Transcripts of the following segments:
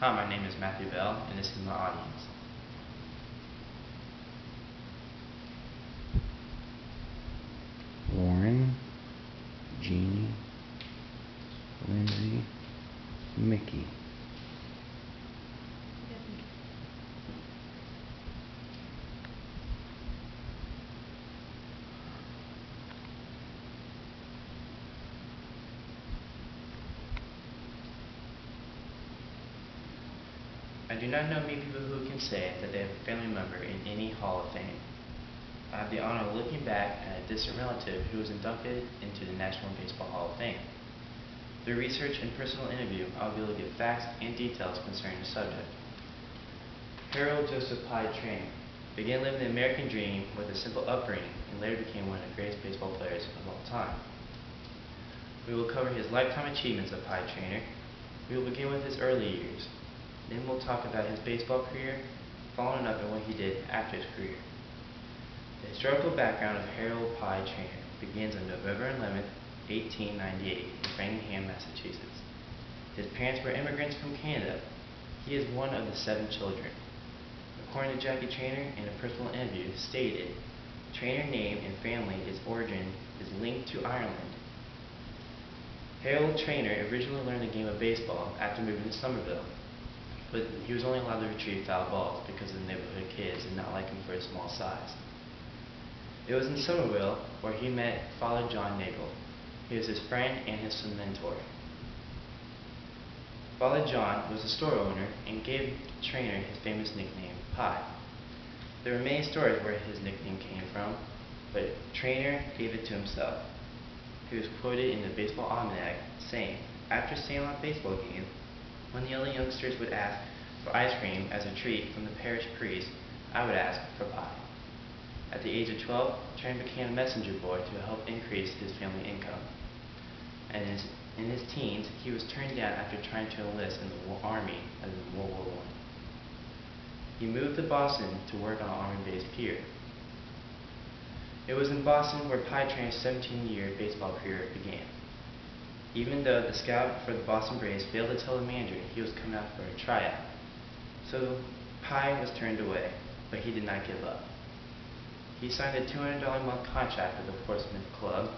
Hi, my name is Matthew Bell, and this is my audience. Warren, Jeannie, Lindsay, Mickey. I do not know many people who can say that they have a family member in any Hall of Fame. I have the honor of looking back at a distant relative who was inducted into the National Baseball Hall of Fame. Through research and personal interview, I will be able to give facts and details concerning the subject. Harold Joseph Pye Traynor began living the American dream with a simple upbringing and later became one of the greatest baseball players of all time. We will cover his lifetime achievements of Pye Traynor. We will begin with his early years. Then we'll talk about his baseball career, following up on what he did after his career. The historical background of Harold Pye Traynor begins on November 11, 1898 in Framingham, Massachusetts. His parents were immigrants from Canada. He is one of the 7 children. According to Jackie Traynor, in a personal interview, stated, Traynor name and family its origin is linked to Ireland. Harold Traynor originally learned the game of baseball after moving to Somerville, but he was only allowed to retrieve foul balls because of the neighborhood kids did not like him for his small size. It was in Somerville where he met Father John Nagel. He was his friend and his mentor. Father John was a store owner and gave Traynor his famous nickname, Pye. There were many stories where his nickname came from, but Traynor gave it to himself. He was quoted in the Baseball Almanac saying, after Sandlot baseball games, when the other youngsters would ask for ice cream as a treat from the parish priest, I would ask for pie. At the age of 12, Traynor became a messenger boy to help increase his family income. And in his teens, he was turned down after trying to enlist in the Army in World War I. He moved to Boston to work on an Army base pier. It was in Boston where Pye Traynor's 17-year baseball career began. Even though the scout for the Boston Braves failed to tell the manager he was coming out for a tryout, so Pye was turned away, but he did not give up. He signed a $200 a month contract with the Portsmouth Club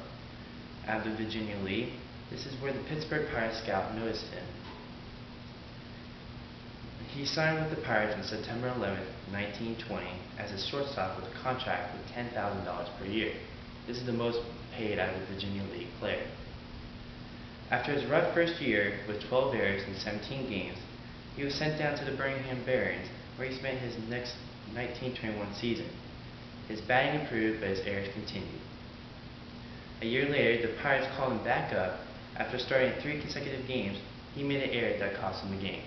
out of the Virginia League. This is where the Pittsburgh Pirates scout noticed him. He signed with the Pirates on September 11, 1920 as a shortstop with a contract of $10,000 per year. This is the most paid out of the Virginia League player. After his rough first year with 12 errors in 17 games, he was sent down to the Birmingham Barons where he spent his next 1921 season. His batting improved, but his errors continued. A year later, the Pirates called him back up. After starting 3 consecutive games, he made an error that cost him the game.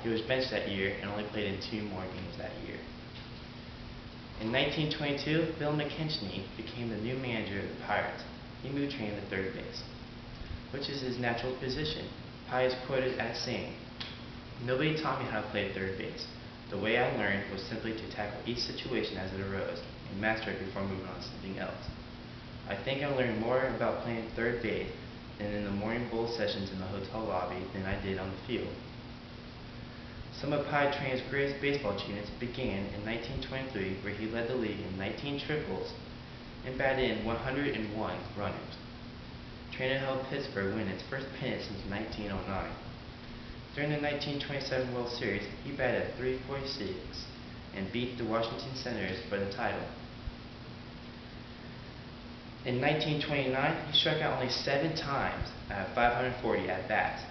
He was benched that year and only played in 2 more games that year. In 1922, Bill McKinchney became the new manager of the Pirates. He moved Traynor to third base, which is his natural position. Pye is quoted as saying, "Nobody taught me how to play third base. The way I learned was simply to tackle each situation as it arose and master it before moving on to something else. I think I learned more about playing third base than in the morning bowl sessions in the hotel lobby than I did on the field." Some of Pye Traynor's greatest baseball achievements began in 1923, where he led the league in 19 triples and batted in 101 runners. Traynor helped Pittsburgh win its first pennant since 1909. During the 1927 World Series, he batted at .346 and beat the Washington Senators for the title. In 1929, he struck out only 7 times at 540 at-bats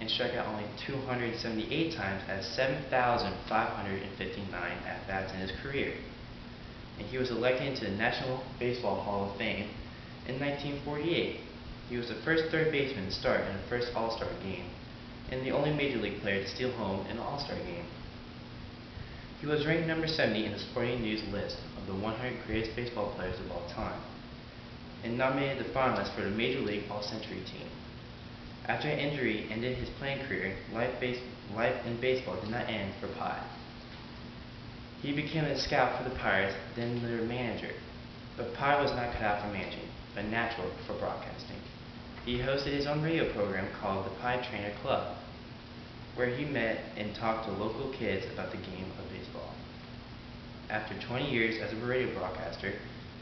and struck out only 278 times at 7,559 at-bats in his career. And he was elected into the National Baseball Hall of Fame in 1948. He was the first third baseman to start in the first All-Star game and the only Major League player to steal home in an All-Star game. He was ranked number 70 in the Sporting News list of the 100 greatest baseball players of all time and nominated the finalists for the Major League All-Century team. After an injury ended his playing career, life in baseball did not end for Pye. He became a scout for the Pirates, then their manager. But Pye was not cut out for managing, but natural for broadcasting. He hosted his own radio program called the Pye Traynor Club. where he met and talked to local kids about the game of baseball. After 20 years as a radio broadcaster,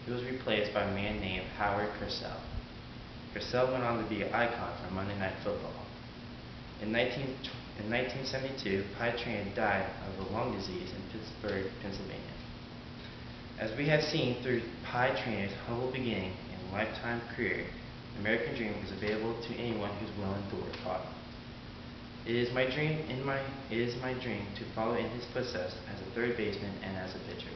he was replaced by a man named Howard Cosell. Cosell went on to be an icon for Monday Night Football. In 1972, Pie Traynor died of a lung disease in Pittsburgh, Pennsylvania. As we have seen through Pie Traynor's humble beginning and lifetime career, the American dream is available to anyone who's willing to work hard. It is my dream to follow in his footsteps as a third baseman and as a pitcher.